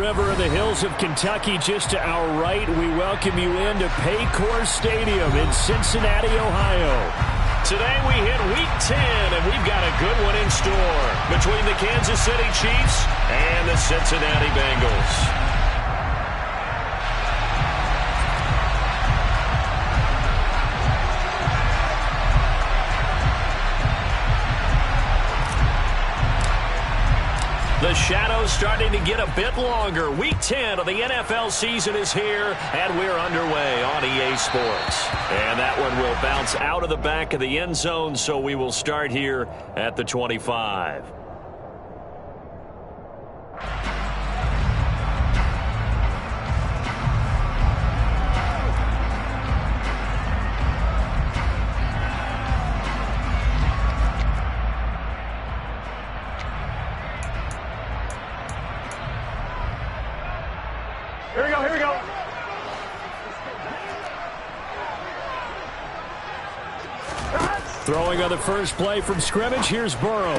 River in the hills of Kentucky just to our right. We welcome you into Paycor Stadium in Cincinnati, Ohio. Today we hit Week 10, and we've got a good one in store between the Kansas City Chiefs and the Cincinnati Bengals. The shadow's starting to get a bit longer. Week 10 of the NFL season is here, and we're underway on EA Sports. And that one will bounce out of the back of the end zone, so we will start here at the 25. Here we go. Throwing on the first play from scrimmage, here's Burrow.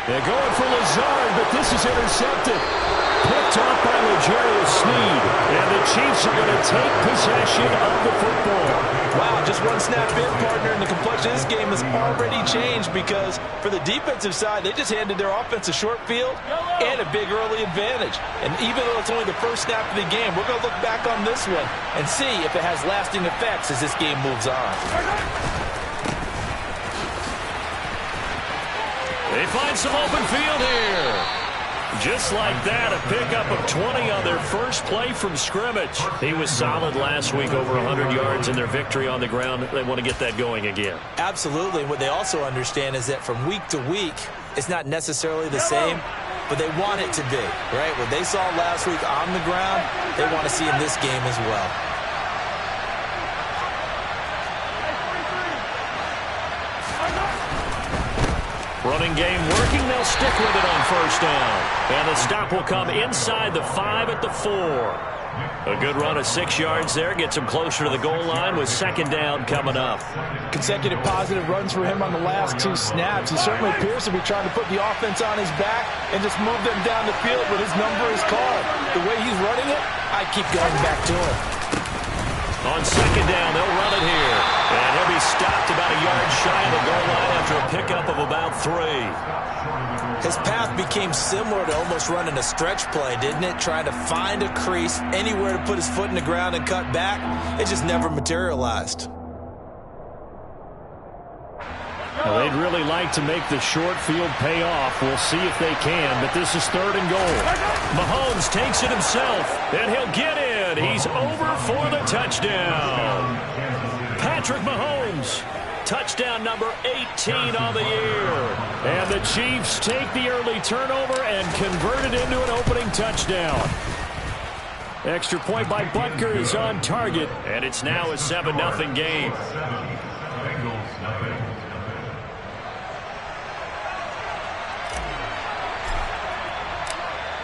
They're going for Lazard, but this is intercepted. Picked off by L'Jarius Sneed, and the Chiefs are going to take possession of the football. Wow, just one snap in, partner, and the complexion of this game has already changed because for the defensive side, they just handed their offense a short field and a big early advantage. And even though it's only the first snap of the game, we're going to look back on this one and see if it has lasting effects as this game moves on. They find some open field here. Just like that, a pickup of 20 on their first play from scrimmage. He was solid last week, over 100 yards in their victory on the ground. They want to get that going again. Absolutely. What they also understand is that from week to week, it's not necessarily the same, but they want it to be, right? What they saw last week on the ground, they want to see in this game as well. Running game working. They'll stick with it on first down. And the stop will come inside the 5 at the 4. A good run of 6 yards there. Gets him closer to the goal line with second down coming up. Consecutive positive runs for him on the last 2 snaps. He certainly appears to be trying to put the offense on his back and just move them down the field when his number is called. The way he's running it, I keep going back to him. On second down, they'll run it here. And he'll be stopped about a yard shy of the goal line after a pickup of about 3. His path became similar to almost running a stretch play, didn't it? Trying to find a crease, anywhere to put his foot in the ground and cut back. It just never materialized. Well, they'd really like to make the short field pay off. We'll see if they can, but this is 3rd and goal. Mahomes takes it himself, and he'll get in. He's over for the touchdown. Patrick Mahomes, touchdown number 18 on the year. And the Chiefs take the early turnover and convert it into an opening touchdown. Extra point by Butker is on target, and it's now a 7-0 game.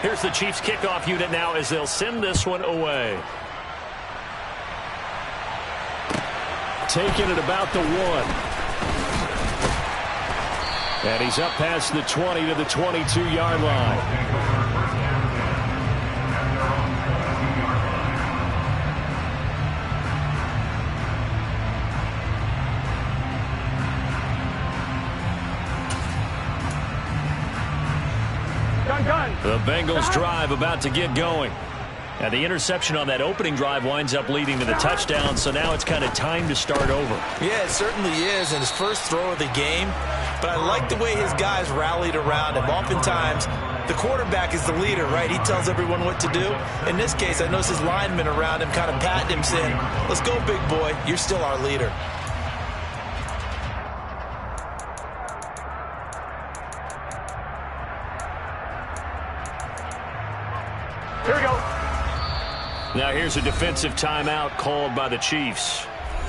Here's the Chiefs kickoff unit now as they'll send this one away. Taking it about the 1. And he's up past the 20 to the 22-yard line. The Bengals drive about to get going. And the interception on that opening drive winds up leading to the touchdown, so now it's kind of time to start over. Yeah, it certainly is, and his first throw of the game. But I like the way his guys rallied around him. Oftentimes, the quarterback is the leader, right? He tells everyone what to do. In this case, I noticed his linemen around him kind of patting him, saying, "Let's go, big boy. You're still our leader." Here we go. Now here's a defensive timeout called by the Chiefs.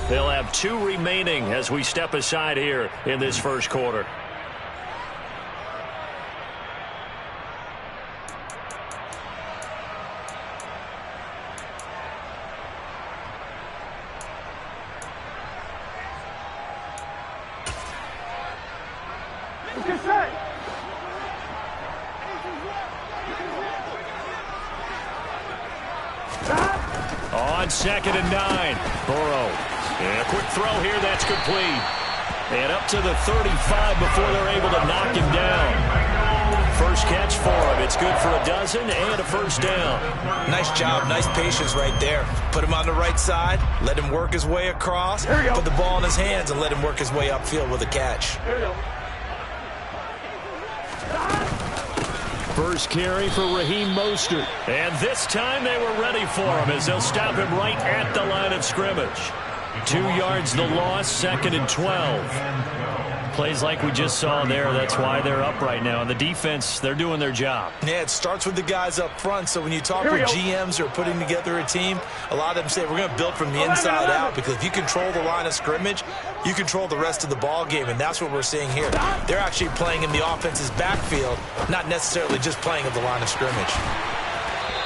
They'll have 2 remaining as we step aside here in this first quarter. On 2nd and 9. Burrow. And a quick throw here. That's complete. And up to the 35 before they're able to knock him down. First catch for him. It's good for a dozen and a first down. Nice job. Nice patience right there. Put him on the right side. Let him work his way across. Put the ball in his hands and let him work his way upfield with a catch. First carry for Raheem Mostert. And this time they were ready for him as they'll stop him right at the line of scrimmage. 2 yards the loss, 2nd and 12. Plays like we just saw there. That's why they're up right now. And the defense, they're doing their job. Yeah, it starts with the guys up front. So when you talk with GMs who are putting together a team, a lot of them say we're going to build from the inside out, because if you control the line of scrimmage, you control the rest of the ball game, and that's what we're seeing here. They're actually playing in the offense's backfield, not necessarily just playing at the line of scrimmage.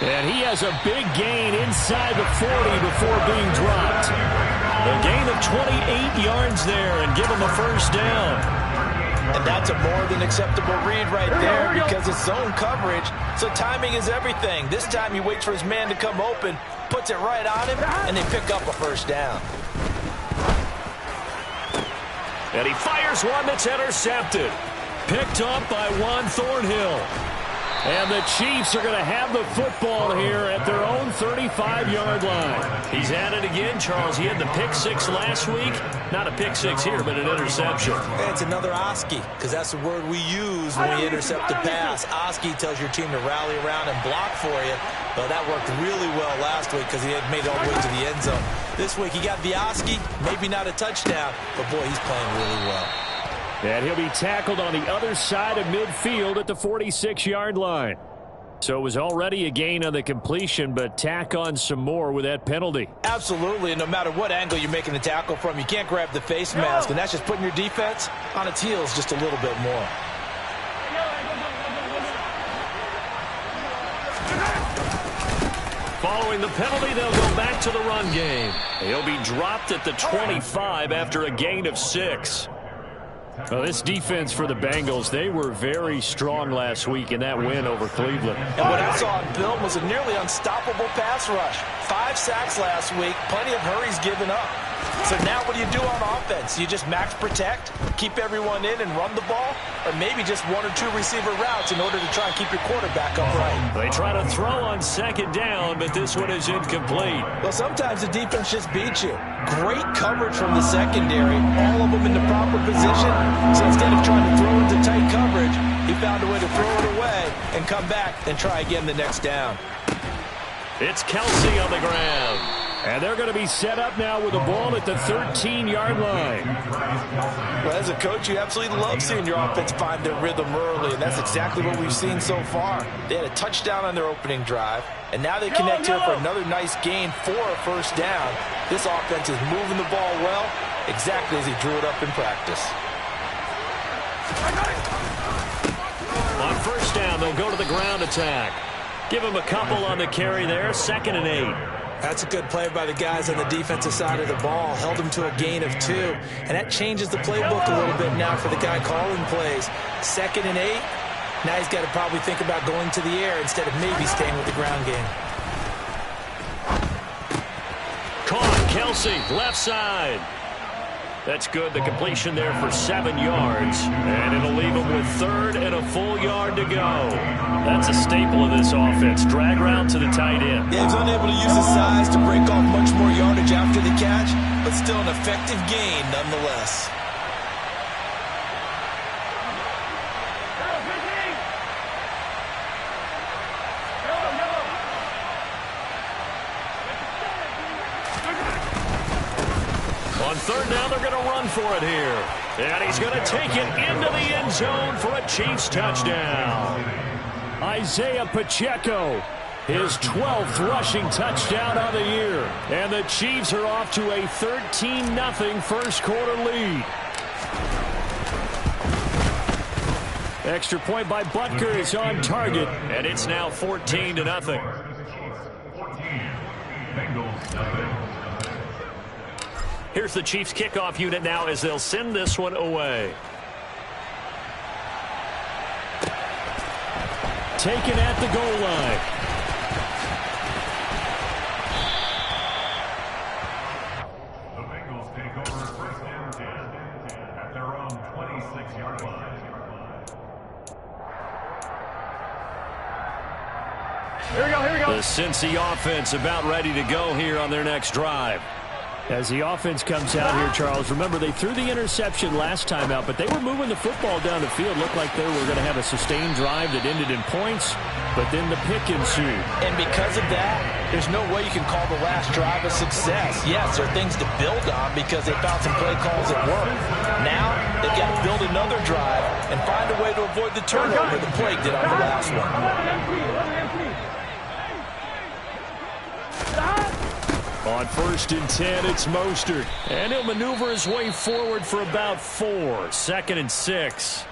And he has a big gain inside the 40 before being dropped. A gain of 28 yards there and give him a first down. And that's a more than acceptable read right there because it's zone coverage, so timing is everything. This time he waits for his man to come open, puts it right on him, and they pick up a first down. And he fires one that's intercepted. Picked up by Juan Thornhill. And the Chiefs are going to have the football here at their own 35-yard line. He's at it again, Charles. He had the pick six last week. Not a pick six here, but an interception. It's another Oski, because that's the word we use when we intercept the pass. Oski tells your team to rally around and block for you. Well, that worked really well last week because he had made it all the way to the end zone. This week he got the Oski, maybe not a touchdown, but boy, he's playing really well. And he'll be tackled on the other side of midfield at the 46-yard line. So it was already a gain on the completion, but tack on some more with that penalty. Absolutely, and no matter what angle you're making the tackle from, you can't grab the face mask, and that's just putting your defense on its heels just a little bit more. Following the penalty, they'll go back to the run game. He'll be dropped at the 25 after a gain of 6. Well, this defense for the Bengals, they were very strong last week in that win over Cleveland. And what I saw in Bill was a nearly unstoppable pass rush. 5 sacks last week, plenty of hurries given up. So now what do you do on offense? You just max protect, keep everyone in and run the ball, or maybe just 1 or 2 receiver routes in order to try and keep your quarterback upright. They try to throw on 2nd down, but this one is incomplete. Well, sometimes the defense just beats you. Great coverage from the secondary, all of them in the proper position. So instead of trying to throw into tight coverage, he found a way to throw it away and come back and try again the next down. It's Kelsey on the ground. And they're going to be set up now with the ball at the 13-yard line. Well, as a coach, you absolutely love seeing your offense find their rhythm early, and that's exactly what we've seen so far. They had a touchdown on their opening drive, and now they connect here for another nice gain for a first down. This offense is moving the ball well, exactly as he drew it up in practice. On first down, they'll go to the ground attack. Give him a couple on the carry there, 2nd and 8. That's a good play by the guys on the defensive side of the ball. Held him to a gain of 2. And that changes the playbook a little bit now for the guy calling plays. 2nd and 8. Now he's got to probably think about going to the air instead of maybe staying with the ground game. Caught, Kelsey, left side. That's good. The completion there for 7 yards. And it'll leave him with 3rd and a full yard to go. That's a staple of this offense. Drag route to the tight end. Yeah, he's unable to use his size to break off much more yardage after the catch, but still an effective gain nonetheless. On 3rd down, they're going to run for it here. And he's going to take it into the end zone for a Chiefs touchdown. Isaiah Pacheco, his 12th rushing touchdown of the year. And the Chiefs are off to a 13-0 first quarter lead. Extra point by Butker is on target. And it's now 14-0. Here's the Chiefs kickoff unit now as they'll send this one away. Taken at the goal line. The Cincy offense about ready to go here on their next drive. As the offense comes out here, Charles, remember they threw the interception last time out, but they were moving the football down the field. Looked like they were going to have a sustained drive that ended in points, but then the pick ensued. And because of that, there's no way you can call the last drive a success. Yes, there are things to build on because they found some play calls that work. Now they've got to build another drive and find a way to avoid the turnover the Plague did on the last one. On 1st and 10, it's Mostert. And he'll maneuver his way forward for about 4. 2nd and 6.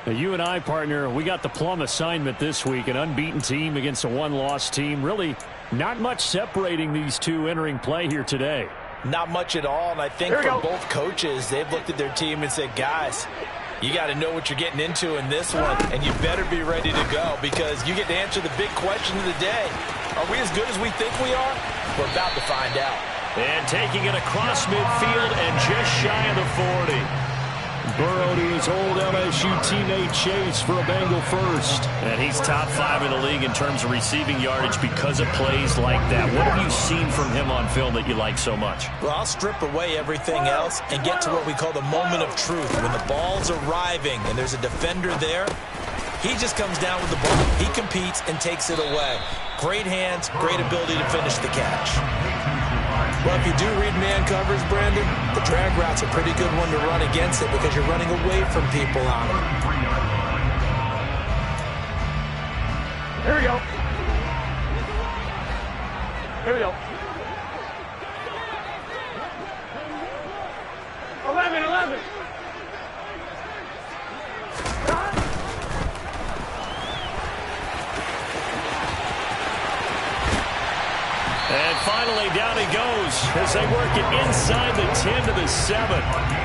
Now, you and I, partner, we got the plum assignment this week. An unbeaten team against a one-loss team. Really not much separating these two entering play here today. Not much at all, and I think for both coaches, they've looked at their team and said, guys, you got to know what you're getting into in this one, and you better be ready to go because you get to answer the big question of the day. Are we as good as we think we are? We're about to find out. And taking it across midfield and just shy of the 40. Burrow to his old LSU teammate Chase for a Bengal first. And he's top 5 in the league in terms of receiving yardage because of plays like that. What have you seen from him on film that you like so much? Well, I'll strip away everything else and get to what we call the moment of truth. When the ball's arriving and there's a defender there, he just comes down with the ball. He competes and takes it away. Great hands, great ability to finish the catch. Well, if you do read man covers, Brandon, the drag route's a pretty good one to run against it because you're running away from people on it. Here we go. Here we go. 11. And finally, down he goes as they work it inside the 10 to the 7.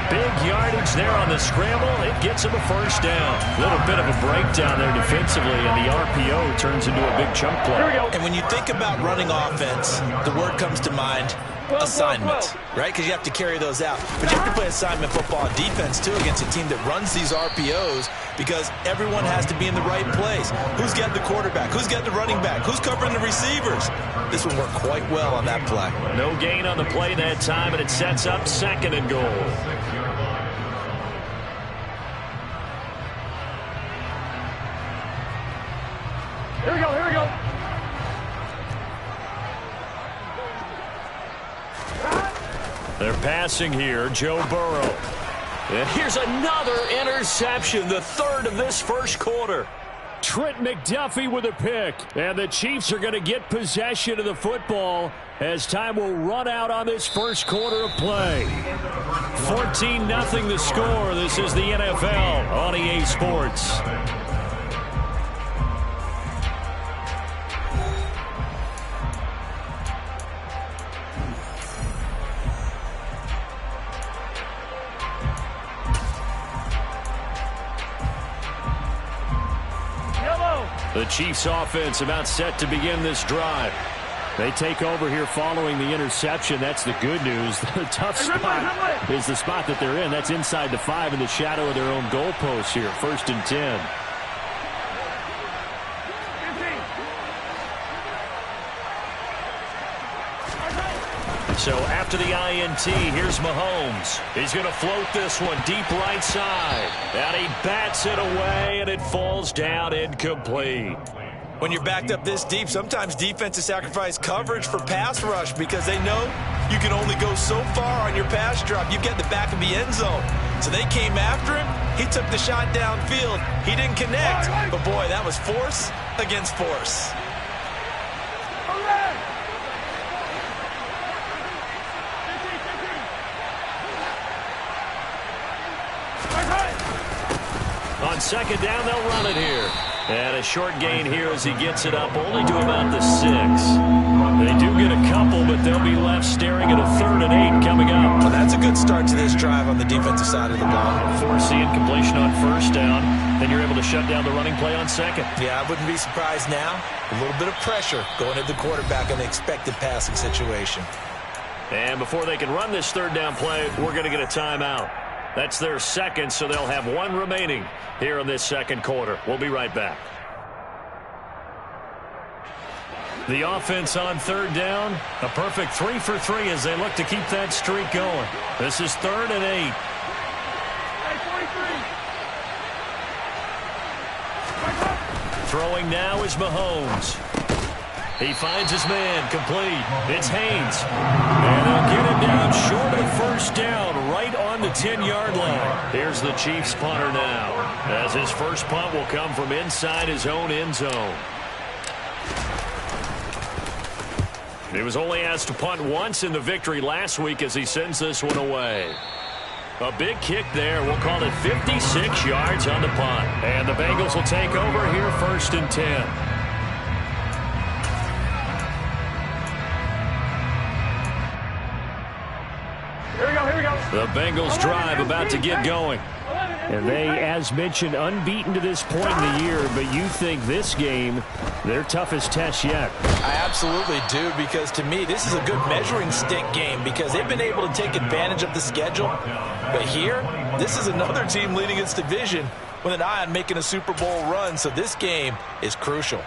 Big yardage there on the scramble. It gets him a first down. Little bit of a breakdown there defensively, and the RPO turns into a big chunk play. And when you think about running offense, the word comes to mind, assignments, right? Because you have to carry those out. But you have to play assignment football on defense, too, against a team that runs these RPOs because everyone has to be in the right place. Who's got the quarterback? Who's got the running back? Who's covering the receivers? This will work quite well on that play. No gain on the play that time, and it sets up 2nd and goal. Here we go. They're passing here, Joe Burrow. And here's another interception, the 3rd of this first quarter. Trent McDuffie with a pick. And the Chiefs are going to get possession of the football as time will run out on this first quarter of play. 14-0 the score. This is the NFL on EA Sports. The Chiefs offense about set to begin this drive. They take over here following the interception. That's the good news. The tough spot is the spot that they're in. That's inside the 5 in the shadow of their own goalpost here. 1st and 10. So after the INT, here's Mahomes. He's going to float this one deep right side. And he bats it away, and it falls down incomplete. When you're backed up this deep, sometimes defenses sacrifice coverage for pass rush because they know you can only go so far on your pass drop. You get the back of the end zone. So they came after him. He took the shot downfield. He didn't connect. But, boy, that was force against force. On 2nd down, they'll run it here. And a short gain here as he gets it up only to about the 6. They do get a couple, but they'll be left staring at a 3rd and 8 coming up. Well, that's a good start to this drive on the defensive side of the ball. Force the incompletion on 1st down. Then you're able to shut down the running play on 2nd. Yeah, I wouldn't be surprised now. A little bit of pressure going at the quarterback in the expected passing situation. And before they can run this 3rd down play, we're going to get a timeout. That's their 2nd, so they'll have 1 remaining here in this 2nd quarter. We'll be right back. The offense on third down, a perfect 3 for 3 as they look to keep that streak going. This is 3rd and 8. Throwing now is Mahomes. He finds his man, complete. It's Haynes. And they'll get him down short of first down, right on the 10-yard line. Here's the Chiefs punter now, as his first punt will come from inside his own end zone. He was only asked to punt once in the victory last week as he sends this one away. A big kick there. We'll call it 56 yards on the punt. And the Bengals will take over here 1st and 10. Here we go, here we go. The Bengals drive about to get going. And they, as mentioned, unbeaten to this point in the year, but you think this game, their toughest test yet. I absolutely do, because to me, this is a good measuring stick game because they've been able to take advantage of the schedule. But here, this is another team leading its division with an eye on making a Super Bowl run, so this game is crucial.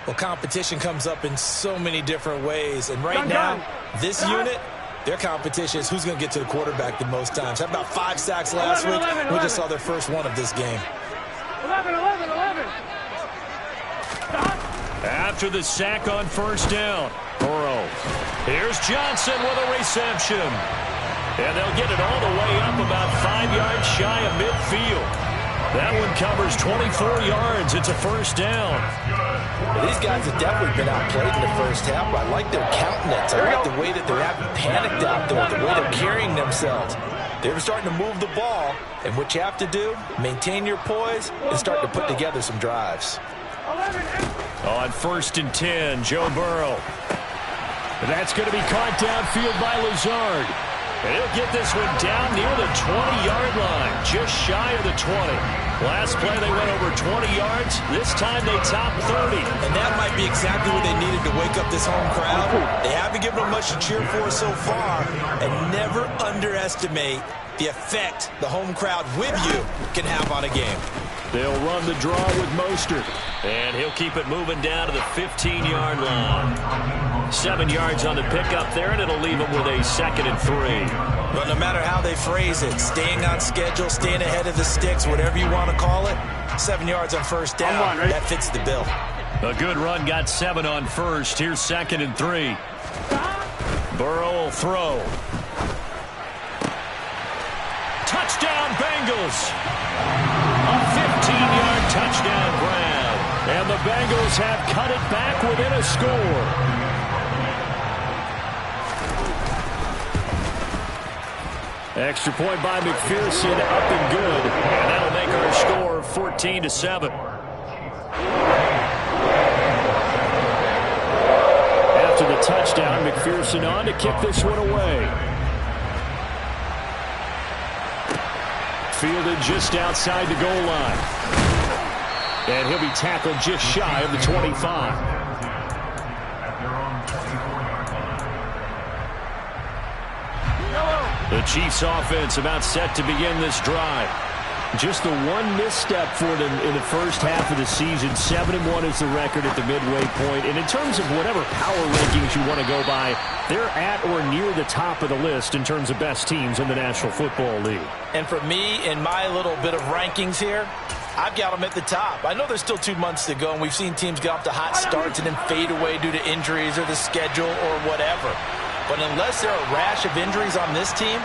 Well, competition comes up in so many different ways, and right now, this unit, their competition is who's going to get to the quarterback the most times. Had about 5 sacks last week. We just saw their first one of this game. 11. After the sack on first down, Burrow. Here's Johnson with a reception. And they'll get it all the way up about 5 yards shy of midfield. That one covers 24 yards. It's a first down. Well, these guys have definitely been outplayed in the first half, but I like their countenance. I like the way that they're having panicked out there, the way they're carrying themselves. They're starting to move the ball, and what you have to do, maintain your poise and start to put together some drives. On 1st and 10, Joe Burrow. That's going to be caught downfield by Lazard. And he'll get this one down near the 20-yard line, just shy of the 20. Last play, they went over 20 yards. This time, they topped 30. And that might be exactly what they needed to wake up this home crowd. They haven't given them much to cheer for so far. And never underestimate the effect the home crowd with you can have on a game. They'll run the draw with Mostert. And he'll keep it moving down to the 15-yard line. 7 yards on the pickup there, and it'll leave them with a 2nd and 3. But no matter how they phrase it, staying on schedule, staying ahead of the sticks, whatever you want to call it, 7 yards on first down, that fits the bill. A good run got 7 on first. Here's 2nd and 3. Burrow will throw. Touchdown, Bengals! A 15-yard touchdown grab. And the Bengals have cut it back within a score. Extra point by McPherson, up and good. And that'll make our score 14-7. After the touchdown, McPherson on to kick this one away. Fielded just outside the goal line. And he'll be tackled just shy of the 25. The Chiefs offense about set to begin this drive. Just the one misstep for them in the first half of the season. 7-1 is the record at the midway point. And in terms of whatever power rankings you want to go by, they're at or near the top of the list in terms of best teams in the National Football League. And for me, in my little bit of rankings here, I've got them at the top. I know there's still 2 months to go, and we've seen teams get off to hot starts and then fade away due to injuries or the schedule or whatever. But unless there are a rash of injuries on this team,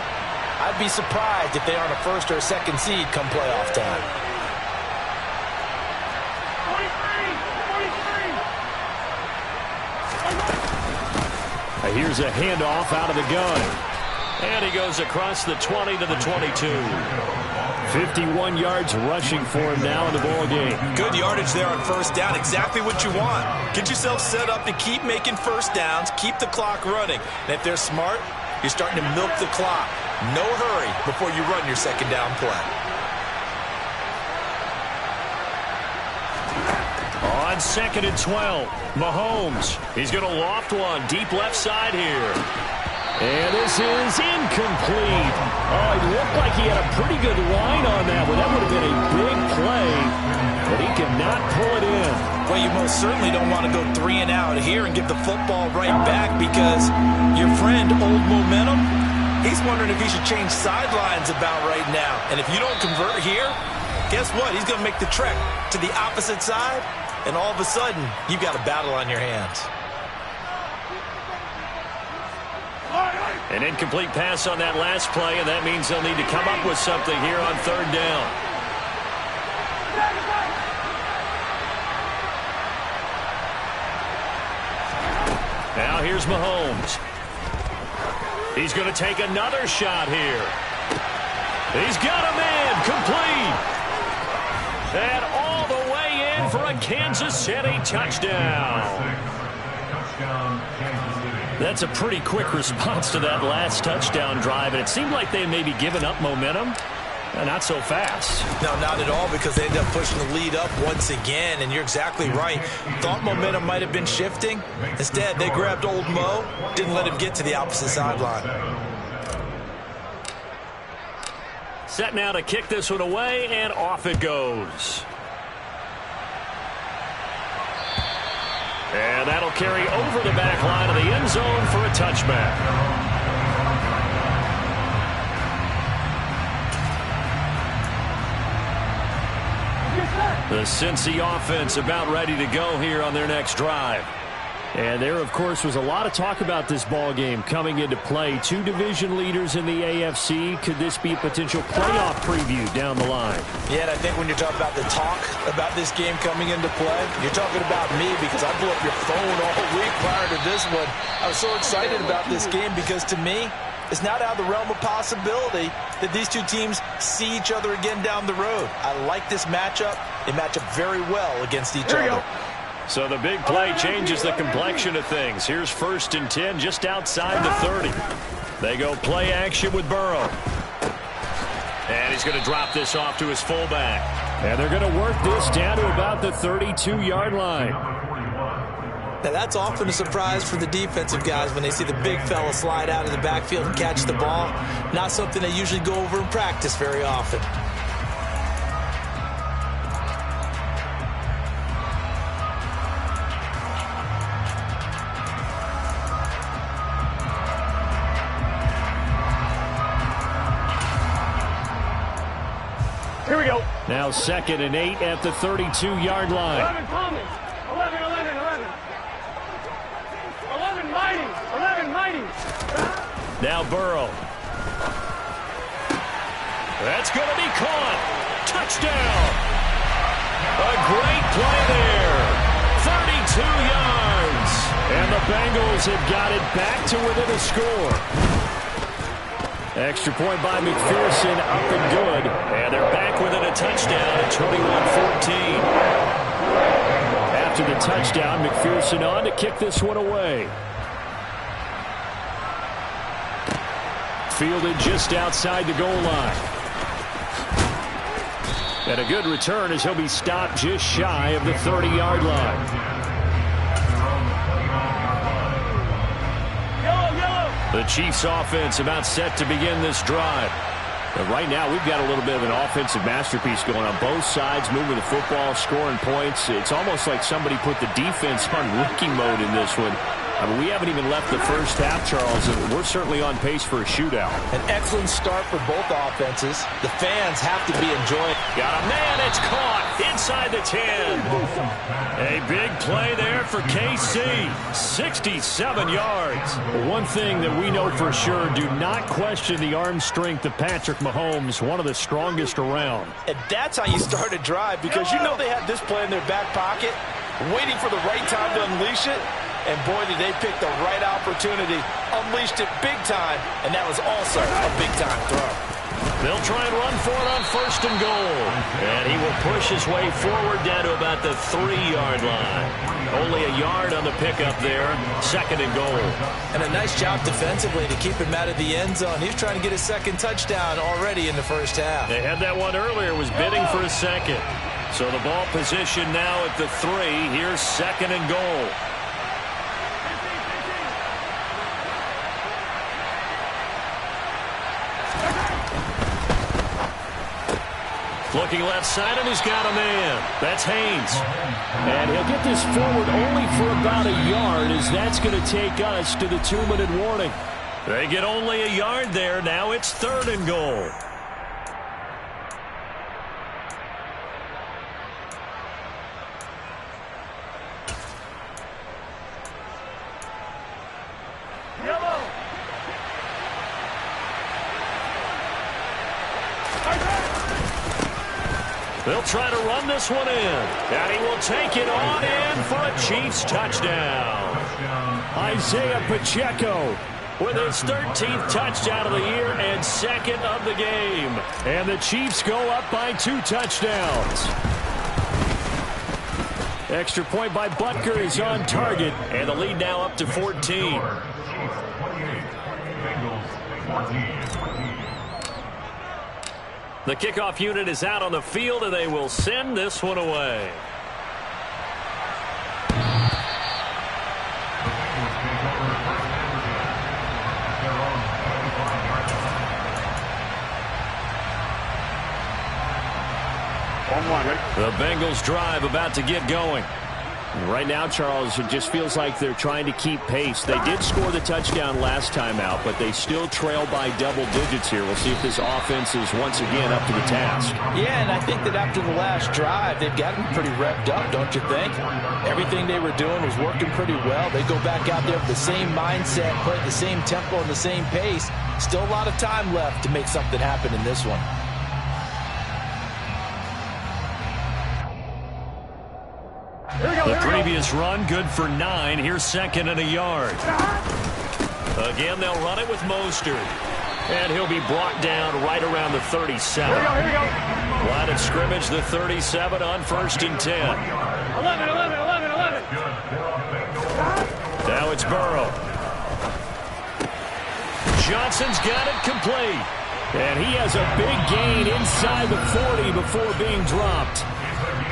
I'd be surprised if they aren't a 1st or a 2nd seed come playoff time. 43. Here's a handoff out of the gun. And he goes across the 20 to the 22. 51 yards rushing for him now in the ball game. Good yardage there on first down. Exactly what you want. Get yourself set up to keep making first downs, keep the clock running. And if they're smart, you're starting to milk the clock. No hurry before you run your 2nd down play. On 2nd and 12, Mahomes. He's going to loft one deep left side here. And this is incomplete. Oh, it looked like he had a pretty good line on that one. That would have been a big play. but he cannot pull it in. Well, you most certainly don't want to go 3 and out here and give the football right back, because your friend, Old Momentum, he's wondering if he should change sidelines about right now. And if you don't convert here, guess what? He's going to make the trek to the opposite side, and all of a sudden, you've got a battle on your hands. An incomplete pass on that last play, and that means they'll need to come up with something here on 3rd down. Now here's Mahomes. He's going to take another shot here. He's got a man complete. And all the way in for a Kansas City touchdown. That's a pretty quick response to that last touchdown drive, and it seemed like they may be giving up momentum. Not so fast. No, not at all, because they end up pushing the lead up once again, and you're exactly right. Thought momentum might have been shifting. Instead, they grabbed Old Mo, didn't let him get to the opposite sideline. Set now to kick this one away, and off it goes. And that'll carry over the back line of the end zone for a touchback. The Cincy offense about ready to go here on their next drive. And there, of course, was a lot of talk about this ball game coming into play. 2 division leaders in the AFC. Could this be a potential playoff preview down the line? Yeah, and I think when you're talking about the talk about this game coming into play, you're talking about me, because I blew up your phone all week prior to this one. I was so excited about this game because, to me, it's not out of the realm of possibility that these two teams see each other again down the road. I like this matchup. They match up very well against each other. So the big play changes the complexion of things. Here's 1st and 10 just outside the 30. They go play action with Burrow. And he's going to drop this off to his fullback. And they're going to work this down to about the 32-yard line. Now, that's often a surprise for the defensive guys when they see the big fella slide out of the backfield and catch the ball. Not something they usually go over in practice very often. Here we go. Now 2nd and 8 at the 32-yard line. 11 Coleman. 11, 11, 11. 11 Mighty. 11 Mighty. Now Burrow. That's going to be caught. Touchdown. A great play there. 32 yards. And the Bengals have got it back to within a score. Extra point by McPherson, up and good. And they're back within a touchdown at 21-14. After the touchdown, McPherson on to kick this one away. Fielded just outside the goal line. And a good return as he'll be stopped just shy of the 30-yard line. The Chiefs offense about set to begin this drive. But right now we've got a little bit of an offensive masterpiece going on both sides, moving the football, scoring points. It's almost like somebody put the defense on rookie mode in this one. I mean, we haven't even left the first half, Charles, and we're certainly on pace for a shootout. An excellent start for both offenses. The fans have to be enjoying. Got a man, it's caught inside the 10. A big play there for KC. 67 yards. One thing that we know for sure, do not question the arm strength of Patrick Mahomes, one of the strongest around. And that's how you start a drive, because you know they had this play in their back pocket, waiting for the right time to unleash it. And boy, did they pick the right opportunity. Unleashed it big time, and that was also a big-time throw. They'll try and run for it on 1st and goal. And he will push his way forward down to about the 3-yard line. Only a yard on the pickup there. 2nd and goal. And a nice job defensively to keep him out of the end zone. He's trying to get his 2nd touchdown already in the first half. They had that one earlier, was bidding for a 2nd. So the ball position now at the 3. Here's 2nd and goal. Looking left side, and he's got a man. That's Haynes. And he'll get this forward only for about a yard, as that's going to take us to the 2-minute warning. They get only a yard there. Now it's 3rd and goal. They'll try to run this one in. And he will take it on in for a Chiefs touchdown. Isaiah Pacheco with his 13th touchdown of the year and 2nd of the game. And the Chiefs go up by 2 touchdowns. Extra point by Butker is on target. And the lead now up to 14. The kickoff unit is out on the field, and they will send this one away. The Bengals drive about to get going. Right now, Charles, it just feels like they're trying to keep pace. They did score the touchdown last time out, but they still trail by double digits here. We'll see if this offense is once again up to the task. Yeah, and I think that after the last drive, they've gotten pretty revved up, don't you think? Everything they were doing was working pretty well. They go back out there with the same mindset, play at the same tempo and the same pace. Still a lot of time left to make something happen in this one. The previous run, good for 9. Here's 2nd and a yard. Again, they'll run it with Mostert. And he'll be brought down right around the 37. Here we go. Line of scrimmage, the 37 on 1st and 10. 11. Now it's Burrow. Johnson's got it complete. And he has a big gain inside the 40 before being dropped.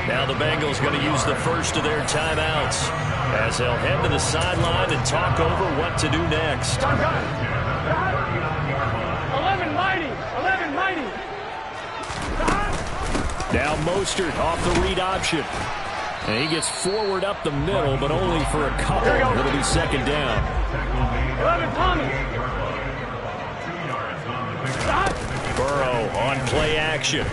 Now the Bengals going to use the first of their timeouts as they'll head to the sideline and talk over what to do next. 11 mighty. Now Mostert off the read option. And he gets forward up the middle, but only for a couple. It'll be 2nd down. 11 Thomas. Burrow on play action.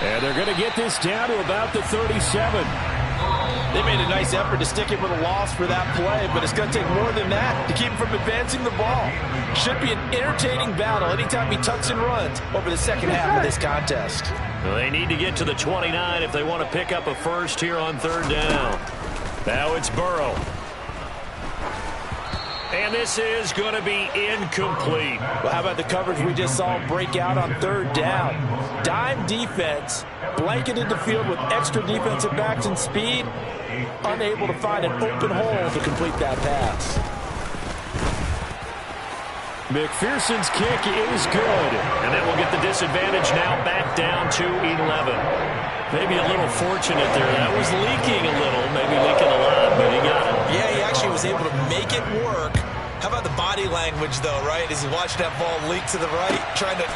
And they're going to get this down to about the 37. They made a nice effort to stick him with a loss for that play, but it's going to take more than that to keep him from advancing the ball. Should be an entertaining battle anytime he tucks and runs over the second half of this contest. Well, they need to get to the 29 if they want to pick up a first here on 3rd down. Now it's Burrow. And this is going to be incomplete. Well, how about the coverage we just saw break out on 3rd down? Dime defense, blanketed the field with extra defensive backs and speed, unable to find an open hole to complete that pass. McPherson's kick is good. And then we'll get the disadvantage now back down to 11. Maybe a little fortunate there. That was leaking a little, maybe leaking a lot, but he got it. Yeah, he actually was able to make it work. How about the body language, though, right? As he watched that ball leak to the right, trying to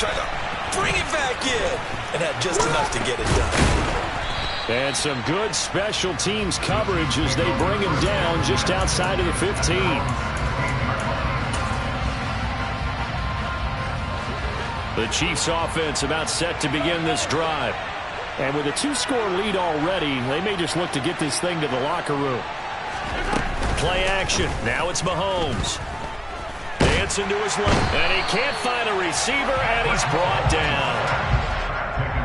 bring it back in, and had just enough to get it done. And some good special teams coverage as they bring him down just outside of the 15. The Chiefs offense about set to begin this drive. And with a 2-score lead already, they may just look to get this thing to the locker room. Play action. Now it's Mahomes. Dancing to his left. And he can't find a receiver, and he's brought down.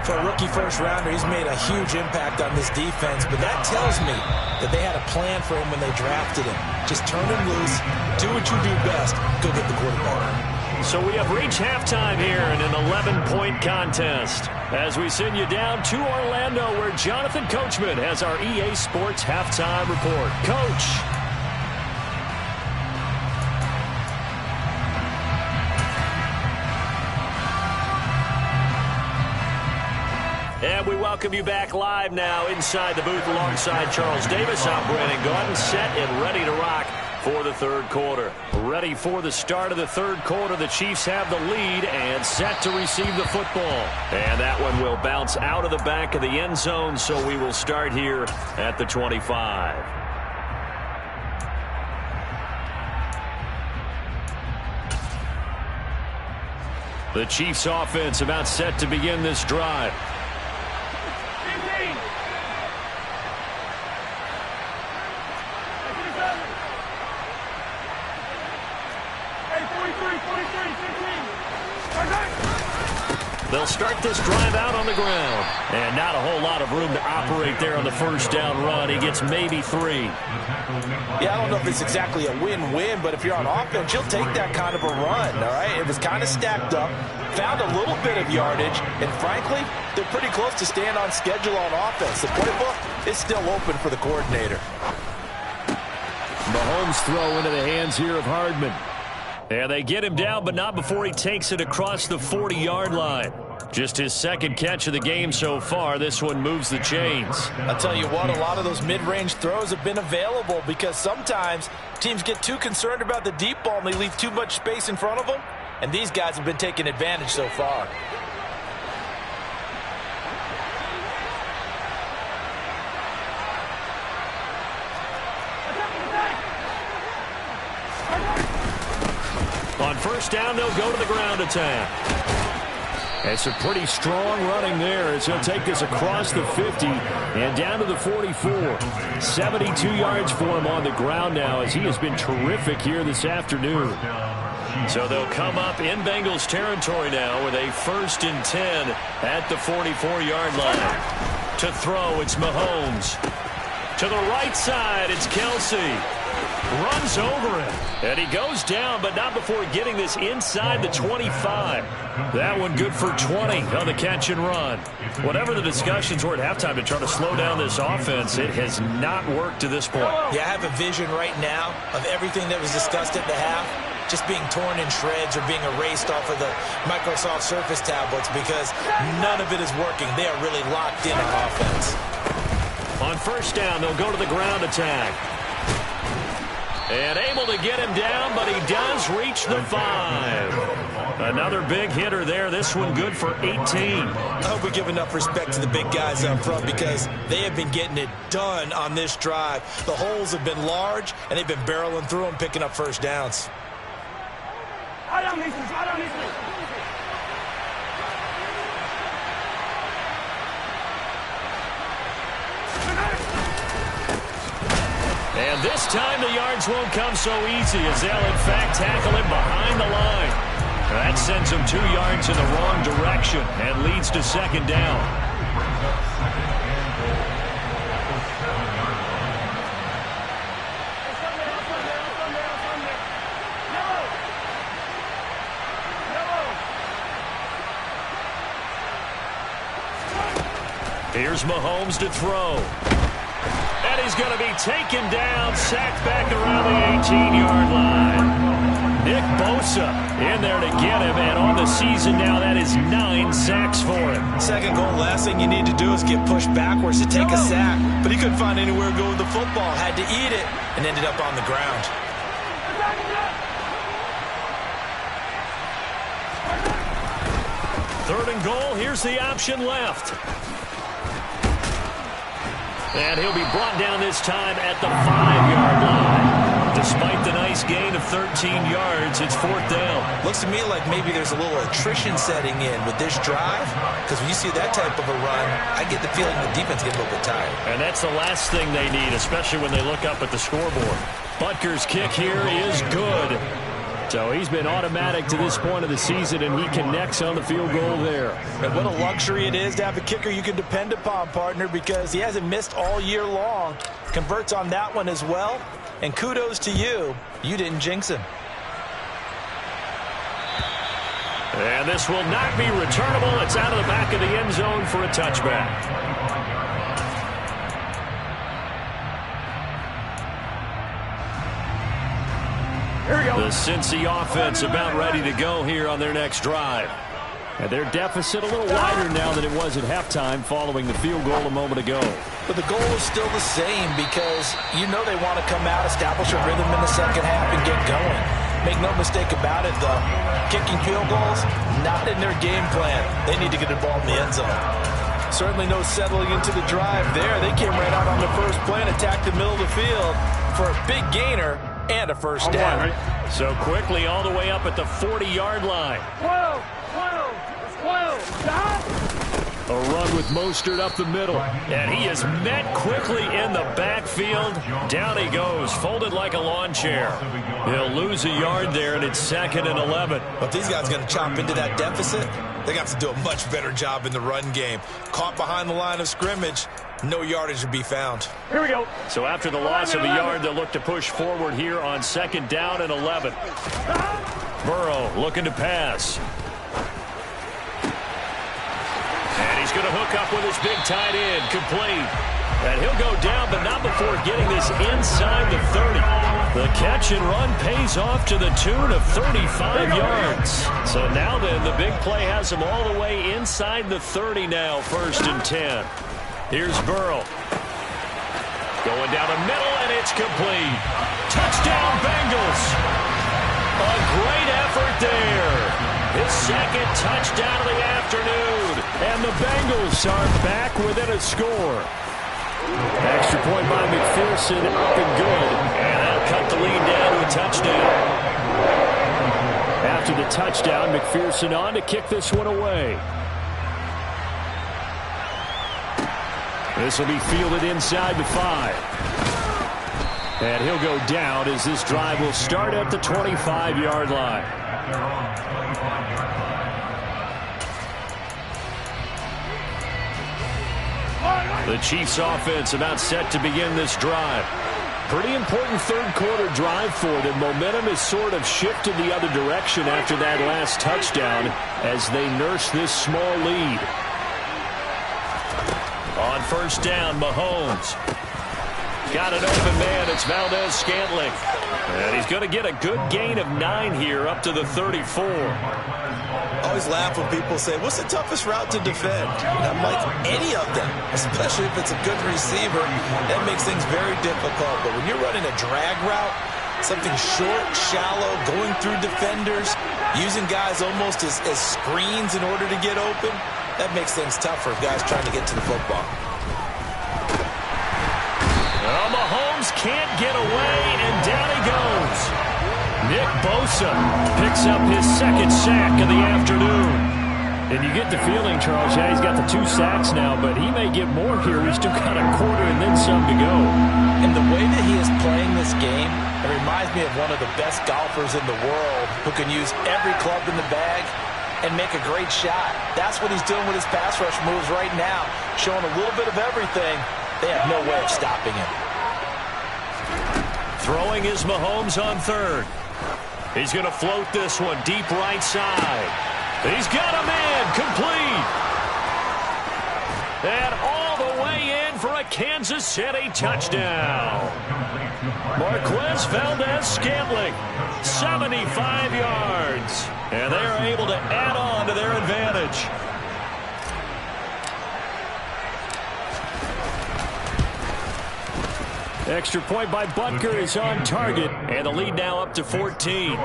For a rookie first-rounder, he's made a huge impact on this defense, but that tells me that they had a plan for him when they drafted him. Just turn him loose, do what you do best, go get the quarterback. So we have reached halftime here in an 11-point contest as we send you down to Orlando where Jonathan Coachman has our EA Sports halftime report. Coach. And we welcome you back live now inside the booth alongside Charles Davis. I'm Brandon Gaudin, set and ready to rock for the third quarter. Ready for the start of the third quarter. The Chiefs have the lead and set to receive the football. And that one will bounce out of the back of the end zone, so we will start here at the 25. The Chiefs offense about set to begin this drive. 15. They'll start this drive out on the ground. And not a whole lot of room to operate there on the first down run. He gets maybe 3. Yeah, I don't know if it's exactly a win-win, but if you're on offense, you'll take that kind of a run, all right? It was kind of stacked up, found a little bit of yardage, and frankly, they're pretty close to staying on schedule on offense. The playbook is still open for the coordinator. Mahomes throw into the hands here of Hardman. And they get him down, but not before he takes it across the 40-yard line. Just his second catch of the game so far. This one moves the chains. I'll tell you what, a lot of those mid-range throws have been available because sometimes teams get too concerned about the deep ball and they leave too much space in front of them. And these guys have been taking advantage so far. On first down, they'll go to the ground attack. It's a pretty strong running there as he'll take this across the 50 and down to the 44. 72 yards for him on the ground now as he has been terrific here this afternoon. So they'll come up in Bengals territory now with a 1st and 10 at the 44-yard line. To throw, it's Mahomes. To the right side, it's Kelsey. Runs over him. And he goes down, but not before getting this inside the 25. That one good for 20 on the catch and run. Whatever the discussions were at halftime to try to slow down this offense, it has not worked to this point. Yeah, I have a vision right now of everything that was discussed at the half just being torn in shreds or being erased off of the Microsoft Surface tablets because none of it is working. They are really locked in on offense. On first down, they'll go to the ground attack. And able to get him down, but he does reach the 5. Another big hitter there. This one good for 18. I hope we give enough respect to the big guys up front because they have been getting it done on this drive. The holes have been large, and they've been barreling through them, picking up first downs. And this time the yards won't come so easy as they'll in fact tackle him behind the line. That sends him 2 yards in the wrong direction and leads to second down. Here's Mahomes to throw. And he's going to be taken down, sacked back around the 18-yard line. Nick Bosa in there to get him, and on the season now, that is 9 sacks for him. Second goal, last thing you need to do is get pushed backwards to take a sack. But he couldn't find anywhere to go with the football, had to eat it, and ended up on the ground. Third and goal, here's the option left. And he'll be brought down this time at the 5-yard line. Despite the nice gain of 13 yards, it's 4th down. Looks to me like maybe there's a little attrition setting in with this drive, because when you see that type of a run, I get the feeling the defense gets a little bit tired. And that's the last thing they need, especially when they look up at the scoreboard. Butker's kick here is good. So he's been automatic to this point of the season, and he connects on the field goal there. And what a luxury it is to have a kicker you can depend upon, partner, because he hasn't missed all year long. Converts on that one as well. And kudos to you. You didn't jinx him. And this will not be returnable. It's out of the back of the end zone for a touchback. The Cincy offense about ready to go here on their next drive. And their deficit a little wider now than it was at halftime following the field goal a moment ago. But the goal is still the same because you know they want to come out, establish a rhythm in the second half, and get going. Make no mistake about it, though. Kicking field goals, not in their game plan. They need to get involved in the end zone. Certainly no settling into the drive there. They came right out on the first play and attacked the middle of the field for a big gainer and a first down. So quickly all the way up at the 40-yard line. 12, stop! A run with Mostert up the middle. And he is met quickly in the backfield. Down he goes, folded like a lawn chair. He'll lose a yard there, and it's 2nd and 11. But these guys are going to chop into that deficit. They got to do a much better job in the run game. Caught behind the line of scrimmage, no yardage to be found. Here we go. So after the loss of a yard, they'll look to push forward here on 2nd down and 11. Burrow looking to pass. And he's going to hook up with his big tight end, complete. And he'll go down, but not before getting this inside the 30. The catch and run pays off to the tune of 35 yards. So now then, the big play has him all the way inside the 30 now, 1st and 10. Here's Burrow. Going down the middle, and it's complete. Touchdown, Bengals. A great effort there. His 2nd touchdown of the afternoon. And the Bengals are back within a score. Extra point by McPherson, up and good. And that'll cut the lead down to a touchdown. After the touchdown, McPherson on to kick this one away. This will be fielded inside the 5. And he'll go down as this drive will start at the 25-yard line. The Chiefs offense about set to begin this drive. Pretty important third-quarter drive for them. Momentum has sort of shifted the other direction after that last touchdown as they nurse this small lead. On 1st down, Mahomes. Got an open man. It's Valdez-Scantling. And he's going to get a good gain of 9 here up to the 34. Always laugh when people say, what's the toughest route to defend? And I'm like, any of them, especially if it's a good receiver. That makes things very difficult. But when you're running a drag route, something short, shallow, going through defenders, using guys almost as screens in order to get open, that makes things tough for guys trying to get to the football. Well, Mahomes can't get away, and down he goes. Nick Bosa picks up his 2nd sack of the afternoon. And you get the feeling, Charles, yeah, he's got the 2 sacks now, but he may get more here. He's still got a quarter and then some to go. And the way that he is playing this game, it reminds me of one of the best golfers in the world who can use every club in the bag and make a great shot. That's what he's doing with his pass rush moves right now, showing a little bit of everything. They have no way of stopping him. Throwing is Mahomes on 3rd. He's going to float this one deep right side. He's got him in, complete. And all the way in for a Kansas City touchdown. Marquez Valdez-Scantling, 75 yards. And they are able to add on to their advantage. Extra point by Butker is on target, and the lead now up to 14.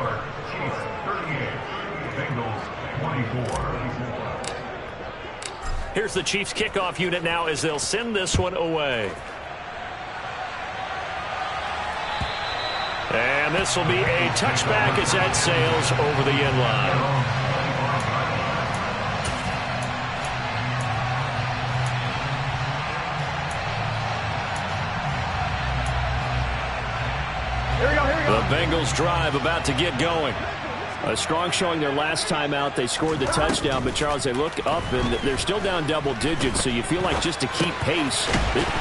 Here's the Chiefs kickoff unit now as they'll send this one away. And this will be a touchback as that sails over the end line. The Bengals drive about to get going. A strong showing their last time out. They scored the touchdown, but Charles, they look up and they're still down double digits, so you feel like just to keep pace.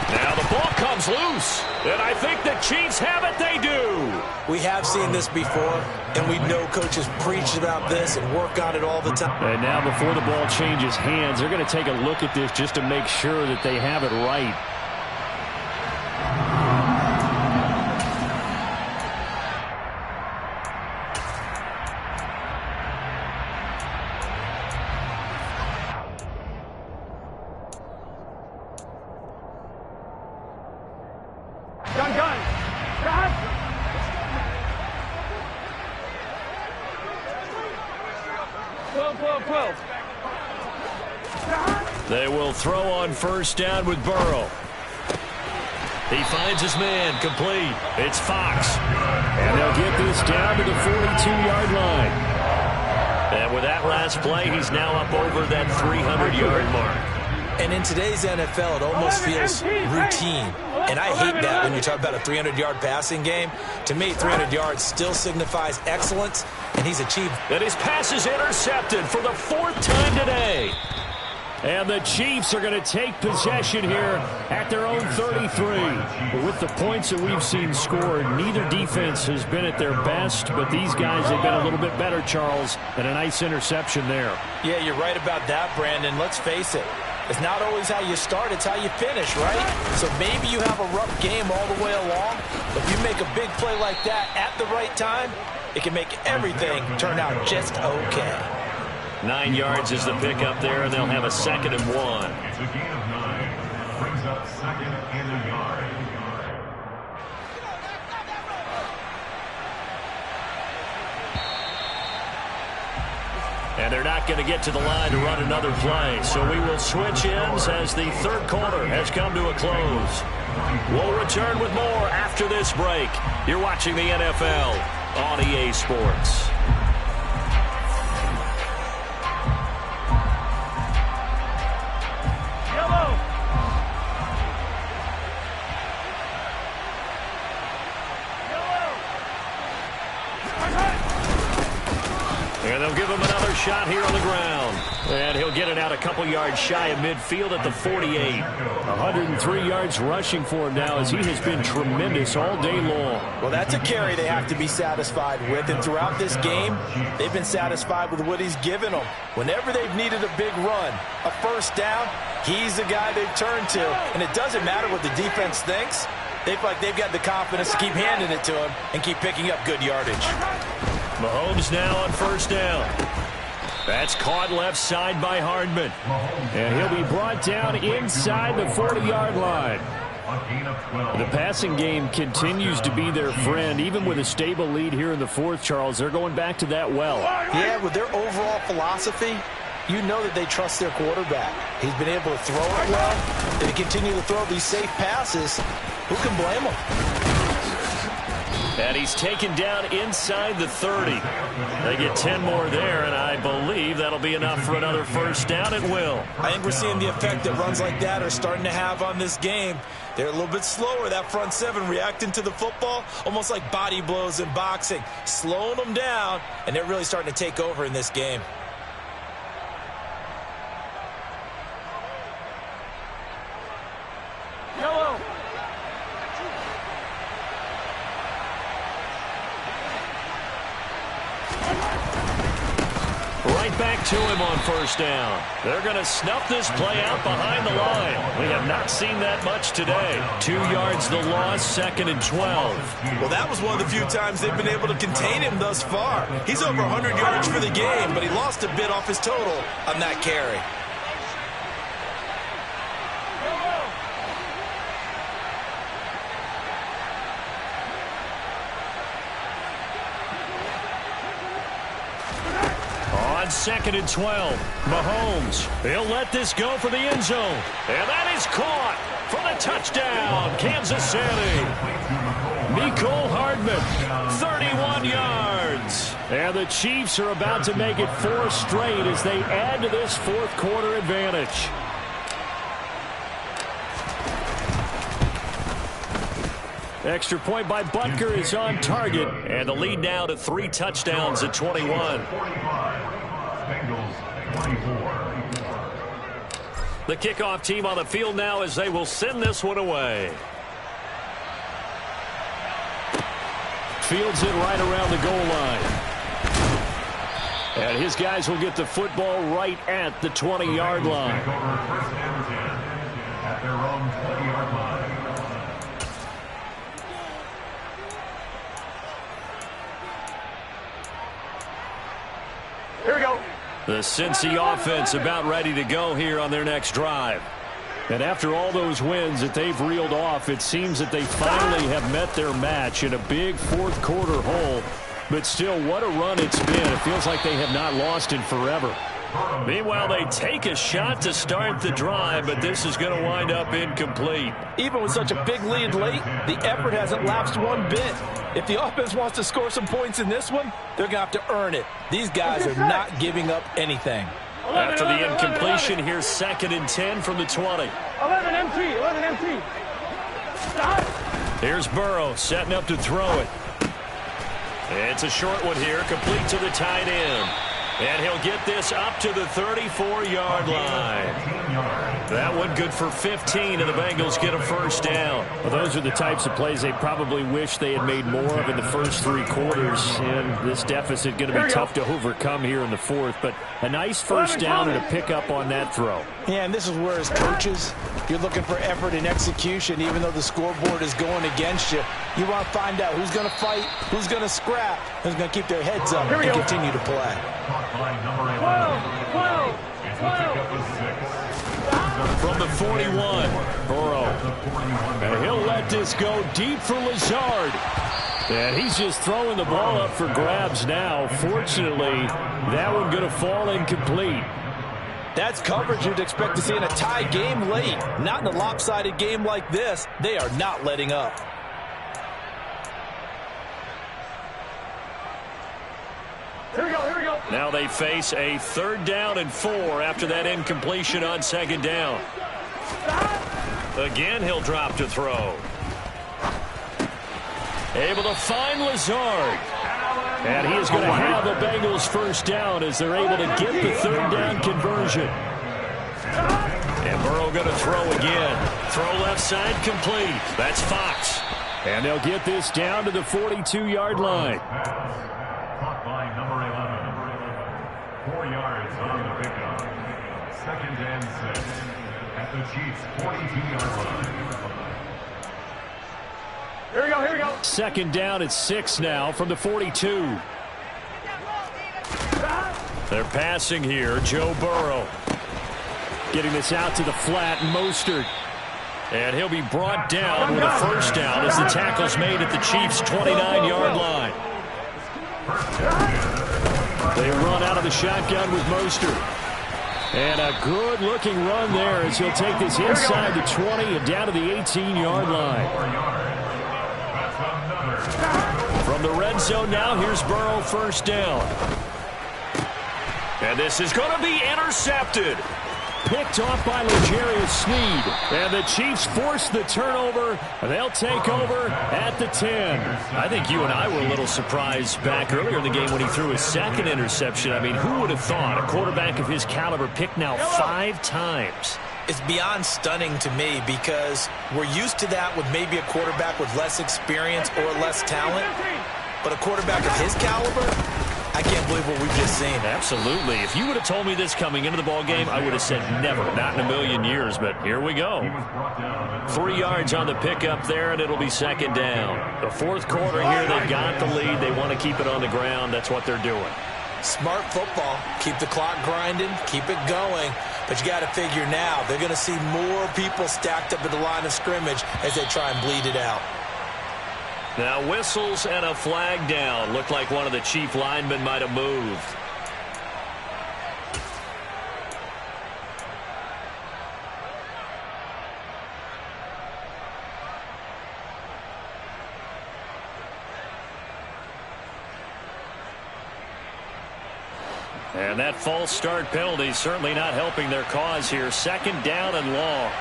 Now the ball comes loose, and I think the Chiefs have it. They do. We have seen this before, and we know coaches preach about this and work on it all the time. And now before the ball changes hands, they're going to take a look at this just to make sure that they have it right. 12. They will throw on first down with Burrow. He finds his man, complete. It's Fox. And they'll get this down to the 42-yard line. And with that last play, he's now up over that 300-yard mark. And in today's NFL, it almost feels routine. And I hate that when you talk about a 300-yard passing game. To me, 300 yards still signifies excellence, and he's achieved. And his pass is intercepted for the 4th time today. And the Chiefs are going to take possession here at their own 33. But with the points that we've seen scored, neither defense has been at their best, but these guys have been a little bit better, Charles, and a nice interception there. Yeah, you're right about that, Brandon. Let's face it. It's not always how you start, it's how you finish, right? So maybe you have a rough game all the way along, but if you make a big play like that at the right time, it can make everything turn out just okay. 9 yards is the pickup there, and they'll have a 2nd and 1. It's a gain of 9. Brings up 2nd and a yard. And they're not going to get to the line to run another play. So we will switch ends as the 3rd quarter has come to a close. We'll return with more after this break. You're watching the NFL on EA Sports. And they'll give him another shot here on the ground. And he'll get it out a couple yards shy of midfield at the 48. 103 yards rushing for him now as he has been tremendous all day long. Well, that's a carry they have to be satisfied with. And throughout this game, they've been satisfied with what he's given them. Whenever they've needed a big run, a first down, he's the guy they've turned to. And it doesn't matter what the defense thinks. They feel like they've got the confidence to keep handing it to him and keep picking up good yardage. Mahomes now on first down. That's caught left side by Hardman. And he'll be brought down inside the 40-yard line. The passing game continues to be their friend. Even with a stable lead here in the 4th, Charles, they're going back to that well. Yeah, with their overall philosophy, you know that they trust their quarterback. He's been able to throw it well. If he continue to throw these safe passes, who can blame him? And he's taken down inside the 30. They get 10 more there, and I believe that'll be enough for another first down. It will. I think we're seeing the effect that runs like that are starting to have on this game. They're a little bit slower, that front 7, reacting to the football, almost like body blows in boxing, slowing them down, and they're really starting to take over in this game. Yellow. Right back to him on first down. They're going to snuff this play out behind the line. We have not seen that much today. 2 yards the loss, 2nd and 12. Well, that was one of the few times they've been able to contain him thus far. He's over 100 yards for the game, but he lost a bit off his total on that carry. On 2nd and 12, Mahomes, he'll let this go for the end zone. And that is caught for the touchdown, Kansas City. Mecole Hardman, 31 yards. And the Chiefs are about to make it 4 straight as they add to this 4th quarter advantage. Extra point by Butker is on target. And the lead now to 3 touchdowns at 21. Bengals 24. The kickoff team on the field now as they will send this one away. Fields it right around the goal line. And his guys will get the football right at the 20-yard line. First and 10 at their own 20-yard line. Here we go. The Cincy offense about ready to go here on their next drive. And after all those wins that they've reeled off, it seems that they finally have met their match in a big 4th quarter hole. But still, what a run it's been. It feels like they have not lost in forever. Meanwhile, they take a shot to start the drive, but this is going to wind up incomplete. Even with such a big lead late, the effort hasn't lapsed one bit. If the offense wants to score some points in this one, they're going to have to earn it. These guys are not giving up anything. After the incompletion, here's 2nd and 10 from the 20. 11 MT. Stop. Here's Burrow setting up to throw it. It's a short one here, complete to the tight end. And he'll get this up to the 34-yard line. That one good for 15, and the Bengals get a first down. Well, those are the types of plays they probably wish they had made more of in the first 3 quarters. And this deficit going to be tough to overcome here in the 4th. But a nice first down and a pickup on that throw. Yeah, and this is where, as coaches, you're looking for effort and execution. Even though the scoreboard is going against you, you want to find out who's going to fight, who's going to scrap, who's going to keep their heads up and continue to play. 12. From the 41, Burrow. And he'll let this go deep for Lazard. And he's just throwing the ball up for grabs now. Fortunately, that one going to fall incomplete. That's coverage you'd expect to see in a tie game late. Not in a lopsided game like this. They are not letting up. Here we go. Now they face a 3rd down and 4 after that incompletion on 2nd down. Again, he'll drop to throw. Able to find Lazard. And he is going to have the Bengals first down as they're able to get the 3rd down conversion. And Burrow going to throw again. Throw left side complete. That's Fox. And they'll get this down to the 42-yard line. Caught by number 11. 4 yards on the pickup. 2nd and 6 at the Chiefs' 42-yard line. Here we go. 2nd down at 6 now from the 42. They're passing here. Joe Burrow getting this out to the flat. Mostert. And he'll be brought down with a first down as the tackle's made at the Chiefs' 29-yard line. They run out of the shotgun with Mostert. And a good-looking run there as he'll take this inside the 20 and down to the 18-yard line. From the red zone now, here's Burrow, first down. And this is going to be intercepted. Picked off by L'Jarius Sneed. And the Chiefs force the turnover. They'll take over at the 10. I think you and I were a little surprised back earlier in the game when he threw his 2nd interception. I mean, who would have thought a quarterback of his caliber picked now 5 times? It's beyond stunning to me because we're used to that with maybe a quarterback with less experience or less talent. But a quarterback of his caliber, I can't believe what we've just seen. Absolutely. If you would have told me this coming into the ballgame, I would have said never, not in a million years. But here we go. 3 yards on the pickup there, and it'll be 2nd down. The 4th quarter here, they've got the lead. They want to keep it on the ground. That's what they're doing. Smart football. Keep the clock grinding. Keep it going. But you got to figure now, they're going to see more people stacked up at the line of scrimmage as they try and bleed it out. Now whistles and a flag down. Looked like one of the Chief linemen might have moved. And that false start penalty certainly not helping their cause here. 2nd down and long.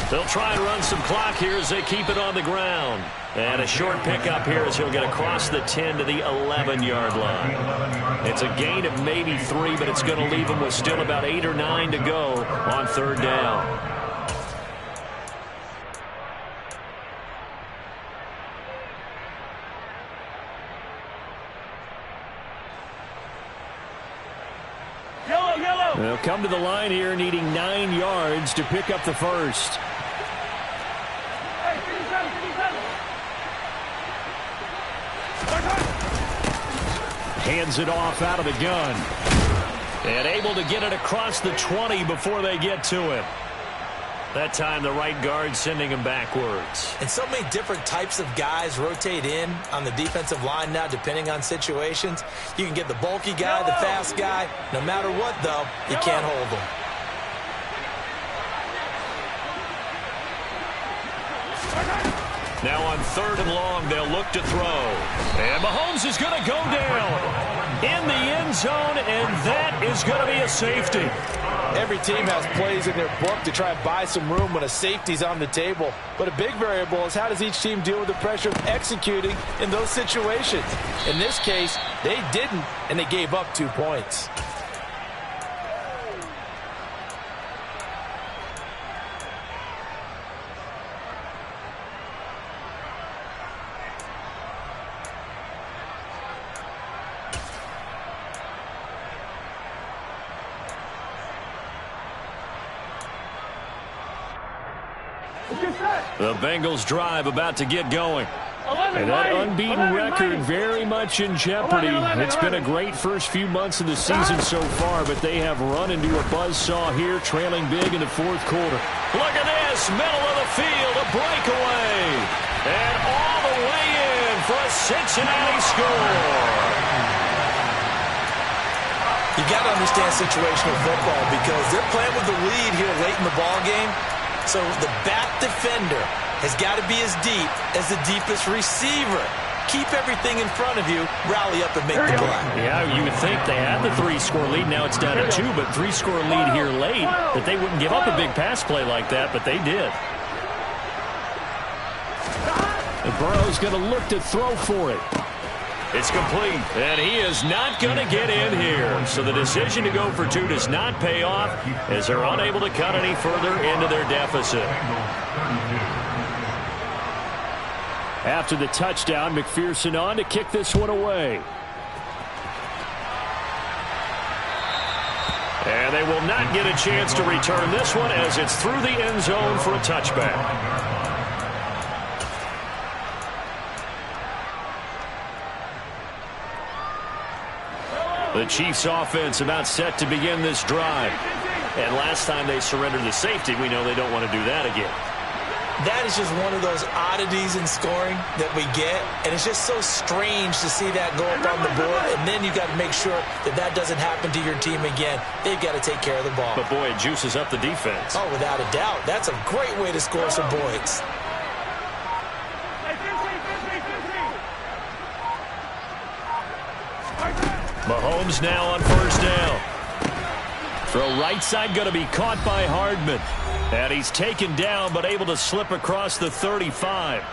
They'll try and run some clock here as they keep it on the ground. And a short pickup here as he'll get across the 10 to the 11-yard line. It's a gain of maybe 3, but it's going to leave them with still about 8 or 9 to go on 3rd down. They'll come to the line here needing 9 yards to pick up the first. Hands it off out of the gun. And able to get it across the 20 before they get to him. That time the right guard sending him backwards. And so many different types of guys rotate in on the defensive line now, depending on situations. You can get the bulky guy, the fast guy. No matter what, though, you can't hold them. Now on 3rd and long, they'll look to throw. And Mahomes is going to go down in the end zone, and that is going to be a safety. Every team has plays in their book to try and buy some room when a safety's on the table. But a big variable is how does each team deal with the pressure of executing in those situations. In this case, they didn't, and they gave up 2 points. The Bengals drive about to get going. And that unbeaten record very much in jeopardy. It's been a great first few months of the season so far, but they have run into a buzzsaw here, trailing big in the 4th quarter. Look at this, middle of the field, a breakaway. And all the way in for a Cincinnati score. You got to understand situational football because they're playing with the lead here late in the ball game. So the back defender has got to be as deep as the deepest receiver. Keep everything in front of you, rally up and make the play. Yeah, you would think they had the 3-score lead. Now it's down to 2, but 3-score lead here late, that they wouldn't give up a big pass play like that, but they did. And Burrow's going to look to throw for it. It's complete, and he is not going to get in here. So the decision to go for 2 does not pay off as they're unable to cut any further into their deficit. After the touchdown, McPherson on to kick this one away. And they will not get a chance to return this one as it's through the end zone for a touchback. The Chiefs offense about set to begin this drive. And last time they surrendered the safety, we know they don't want to do that again. That is just one of those oddities in scoring that we get. And it's just so strange to see that go up on the board. And then you got to make sure that that doesn't happen to your team again. They've got to take care of the ball. But boy, it juices up the defense. Oh, without a doubt. That's a great way to score some points. Mahomes now on 1st down. Throw right side going to be caught by Hardman. And he's taken down but able to slip across the 35.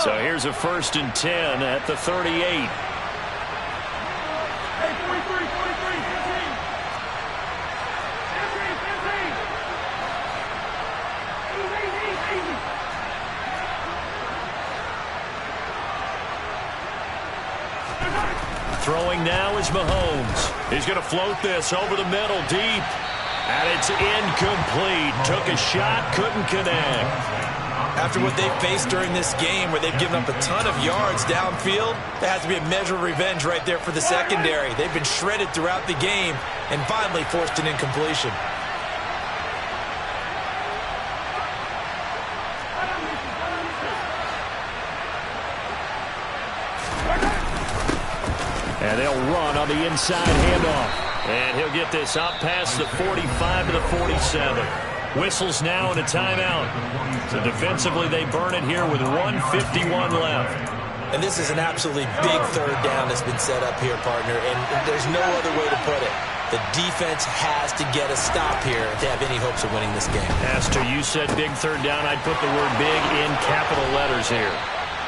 So here's a 1st and 10 at the 38. Throwing now is Mahomes. He's going to float this over the middle deep. And it's incomplete. Took a shot, couldn't connect. After what they've faced during this game where they've given up a ton of yards downfield, there has to be a measure of revenge right there for the secondary. They've been shredded throughout the game and finally forced an incompletion. And they'll run on the inside handoff. And he'll get this up past the 45 to the 47. Whistles now and a timeout. So defensively they burn it here with 1:51 left. And this is an absolutely big 3rd down that's been set up here, partner. And there's no other way to put it. The defense has to get a stop here if they have any hopes of winning this game. Pastor, you said big 3rd down. I'd put the word big in capital letters here.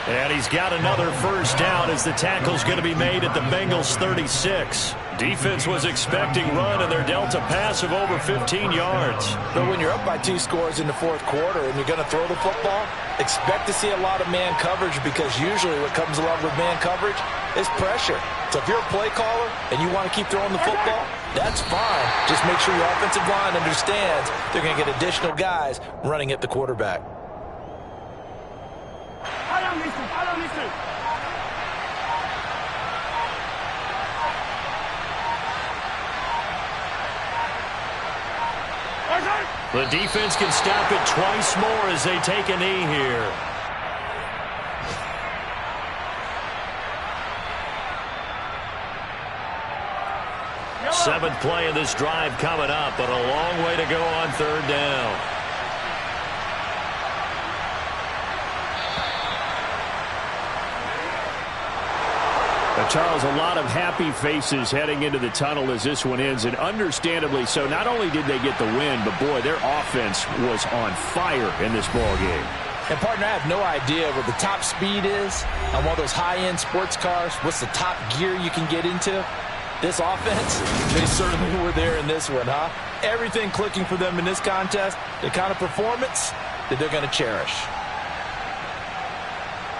And he's got another 1st down as the tackle's going to be made at the Bengals 36. Defense was expecting run, and they're dealt a pass of over 15 yards. But when you're up by 2 scores in the 4th quarter and you're going to throw the football, expect to see a lot of man coverage because usually what comes along with man coverage is pressure. So if you're a play caller and you want to keep throwing the football, that's fine. Just make sure your offensive line understands they're going to get additional guys running at the quarterback. The defense can stop it twice more as they take a knee here. Seventh play of this drive coming up, but a long way to go on third down. Charles, a lot of happy faces heading into the tunnel as this one ends, and understandably so. Not only did they get the win, but, boy, their offense was on fire in this ball game. And, partner, I have no idea what the top speed is on one of those high-end sports cars. What's the top gear you can get into? This offense, they certainly were there in this one, huh? Everything clicking for them in this contest, the kind of performance that they're going to cherish.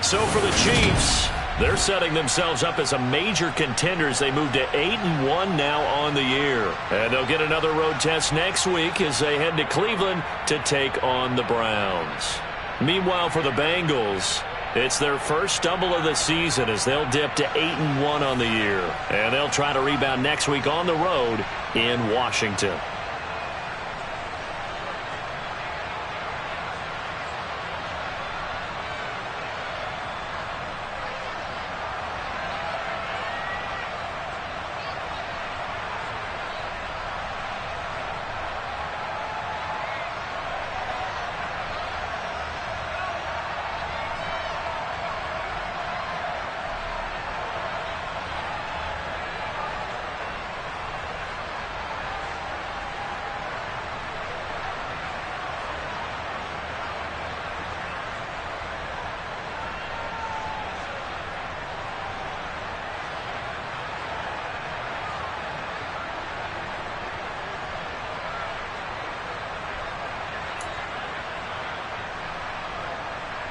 So for the Chiefs, they're setting themselves up as a major contender as they move to 8-1 now on the year. And they'll get another road test next week as they head to Cleveland to take on the Browns. Meanwhile, for the Bengals, it's their first stumble of the season as they'll dip to 8-1 on the year. And they'll try to rebound next week on the road in Washington.